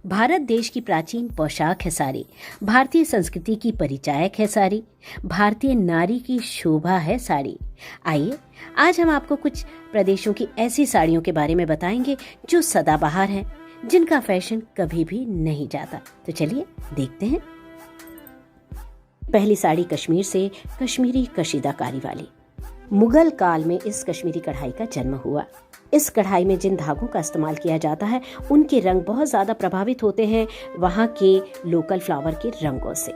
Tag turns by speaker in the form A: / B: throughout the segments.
A: भारत देश की प्राचीन पोशाक है साड़ी, भारतीय संस्कृति की परिचायक है साड़ी, भारतीय नारी की शोभा है साड़ी। आइए आज हम आपको कुछ प्रदेशों की ऐसी साड़ियों के बारे में बताएंगे जो सदाबहार हैं, जिनका फैशन कभी भी नहीं जाता। तो चलिए देखते हैं। पहली साड़ी कश्मीर से कश्मीरी कशीदाकारी वाली। मुगल काल में इस कश्मीरी कढ़ाई का जन्म हुआ। इस कढ़ाई में जिन धागों का इस्तेमाल किया जाता है उनके रंग बहुत ज्यादा प्रभावित होते हैं वहाँ के लोकल फ्लावर के रंगों से।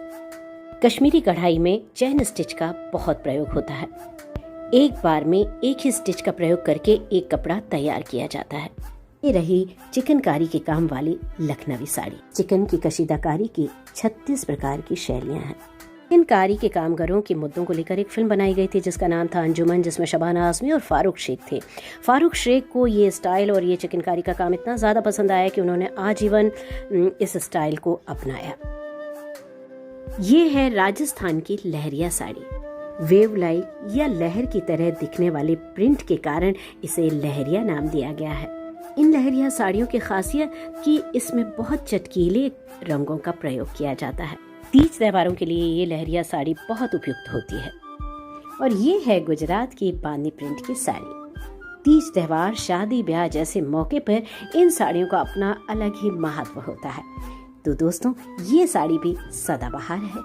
A: कश्मीरी कढ़ाई में चैन स्टिच का बहुत प्रयोग होता है। एक बार में एक ही स्टिच का प्रयोग करके एक कपड़ा तैयार किया जाता है। ये रही चिकनकारी के काम वाली लखनवी साड़ी। चिकन की कशीदाकारी की 36 प्रकार की शैलियां हैं। चिकनकारी के कामगारों के मुद्दों को लेकर एक फिल्म बनाई गई थी जिसका नाम था अंजुमन, जिसमें शबाना आजमी और फारूक शेख थे। फारूक शेख को ये स्टाइल और ये चिकनकारी का काम इतना ज़्यादा पसंद आया कि उन्होंने आजीवन इस स्टाइल को अपनाया। ये है राजस्थान की लहरिया साड़ी। वेव लाइक या लहर की तरह दिखने वाले प्रिंट के कारण इसे लहरिया नाम दिया गया है। इन लहरिया साड़ियों की खासियत कि इसमें बहुत चटकीले रंगों का प्रयोग किया जाता है। तीज त्योहारों के लिए ये लहरिया साड़ी बहुत उपयुक्त होती है। और ये है गुजरात की बांदी प्रिंट की साड़ी। तीज त्योहार, शादी ब्याह जैसे मौके पर इन साड़ियों का अपना अलग ही महत्व होता है। तो दोस्तों, ये साड़ी भी सदाबहार है।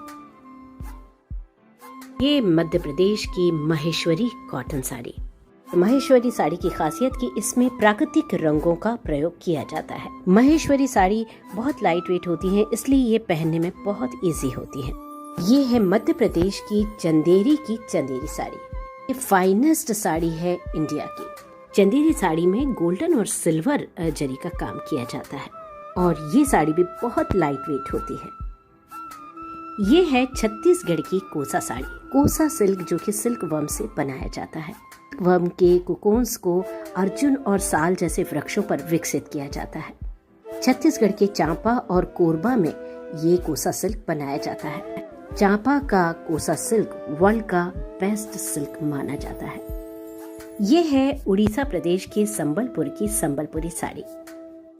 A: ये मध्य प्रदेश की महेश्वरी कॉटन साड़ी। महेश्वरी साड़ी की खासियत कि इसमें प्राकृतिक रंगों का प्रयोग किया जाता है। महेश्वरी साड़ी बहुत लाइट वेट होती है, इसलिए ये पहनने में बहुत इजी होती है। ये है मध्य प्रदेश की चंदेरी साड़ी। ये फाइनेस्ट साड़ी है इंडिया की। चंदेरी साड़ी में गोल्डन और सिल्वर जरी का काम किया जाता है और ये साड़ी भी बहुत लाइट वेट होती है। ये है छत्तीसगढ़ की कोसा साड़ी। कोसा सिल्क जो कि सिल्क वर्म से बनाया जाता है। वर्म के कोकोन्स को अर्जुन और साल जैसे वृक्षों पर विकसित किया जाता है। छत्तीसगढ़ के चांपा और कोरबा में ये कोसा सिल्क बनाया जाता है। चांपा का कोसा सिल्क वर्ल्ड का बेस्ट सिल्क माना जाता है। ये है उड़ीसा प्रदेश के संबलपुर की संबलपुरी साड़ी।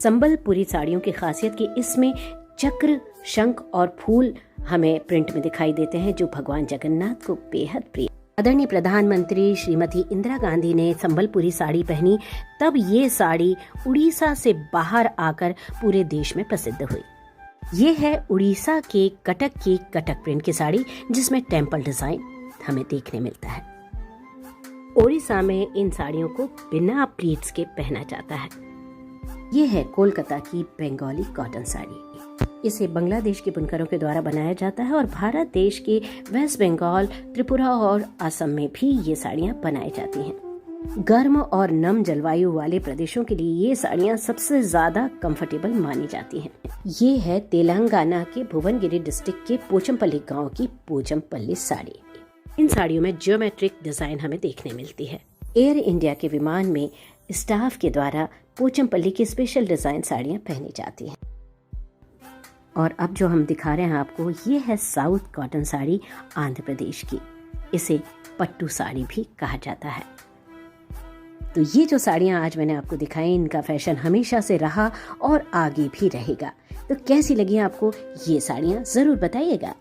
A: संबलपुरी साड़ियों की खासियत कि इसमें चक्र, शंख और फूल हमें प्रिंट में दिखाई देते हैं जो भगवान जगन्नाथ को बेहद प्रिय। आदरणीय प्रधानमंत्री श्रीमती इंदिरा गांधी ने संबलपुरी साड़ी पहनी, तब ये साड़ी उड़ीसा से बाहर आकर पूरे देश में प्रसिद्ध हुई। ये है उड़ीसा के कटक की कटक प्रिंट की साड़ी जिसमें टेम्पल डिजाइन हमें देखने मिलता है। उड़ीसा में इन साड़ियों को बिना प्लीट्स के पहना जाता है। ये है कोलकाता की बंगाली कॉटन साड़ी। इसे बांग्लादेश के बुनकरों के द्वारा बनाया जाता है और भारत देश के वेस्ट बंगाल, त्रिपुरा और असम में भी ये साड़ियाँ बनाई जाती हैं। गर्म और नम जलवायु वाले प्रदेशों के लिए ये साड़ियाँ सबसे ज्यादा कंफर्टेबल मानी जाती हैं। ये है तेलंगाना के भुवनगिरी डिस्ट्रिक्ट के पोचमपल्ली गांव की पोचमपल्ली साड़ी। इन साड़ियों में ज्योमेट्रिक डिजाइन हमें देखने मिलती है। एयर इंडिया के विमान में स्टाफ के द्वारा पोचमपल्ली की स्पेशल डिजाइन साड़ियाँ पहनी जाती हैं। और अब जो हम दिखा रहे हैं आपको, ये है साउथ कॉटन साड़ी आंध्र प्रदेश की। इसे पट्टू साड़ी भी कहा जाता है। तो ये जो साड़ियाँ आज मैंने आपको दिखाई, इनका फैशन हमेशा से रहा और आगे भी रहेगा। तो कैसी लगी आपको ये साड़ियाँ, जरूर बताइएगा।